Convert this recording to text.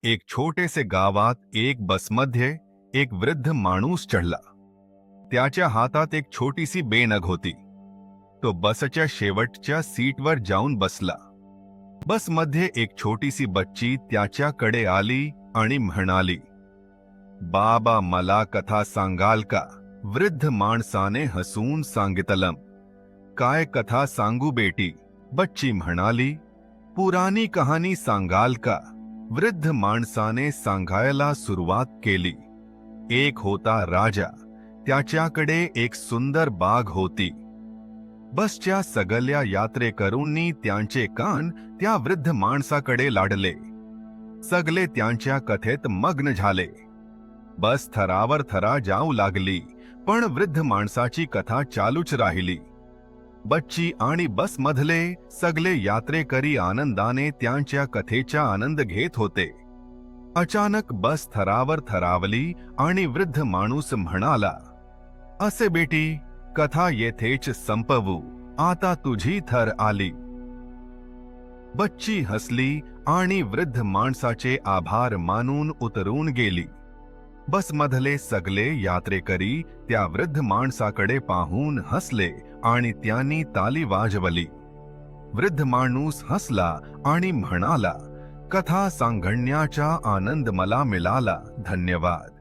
एक छोटेसे गावात एक बसमध्ये एक वृद्ध माणूस चढला. त्याच्या हातात एक छोटीसी बेनग होती. तो बसच्या शेवटच्या सीटवर जाऊन बसला. बसमध्ये एक छोटीसी बच्ची त्याच्याकडे आली आणि म्हणाली, "बाबा, मला कथा सांगाल का?" वृद्ध माणसाने हसून सांगितलं, "काय कथा सांगू बेटी?" बच्ची म्हणाली, "पुराणी कहाणी सांगाल का?" वृद्ध माणसाने सांगायला सुरुवात केली. एक होता राजा. त्याच्याकडे एक सुंदर बाग होती. बसच्या सगळ्या यात्रेकरूंनी त्यांचे कान त्या वृद्ध माणसाकडे लाडले. सगळे त्यांच्या कथेत मग्न झाले. बस थरावर थरा जाऊ लागली, पण वृद्ध माणसाची कथा चालूच राहिली. बच्ची आणि बसमधले सगळे यात्रेकरी आनंदाने त्यांच्या कथेचा आनंद घेत होते. अचानक बस थरावर थरावली आणि वृद्ध माणूस म्हणाला, "असे बेटी, कथा येथेच संपवू. आता तुझी थर आली." बच्ची हसली आणि वृद्ध माणसाचे आभार मानून उतरून गेली. बसमधले सगळे यात्रेकरी त्या वृद्ध माणसाकडे पाहून हसले आणि त्यांनी ताली वाजवली. वृद्ध माणूस हसला आणि म्हणाला, "कथा सांगण्याचा आनंद मला मिळाला. धन्यवाद."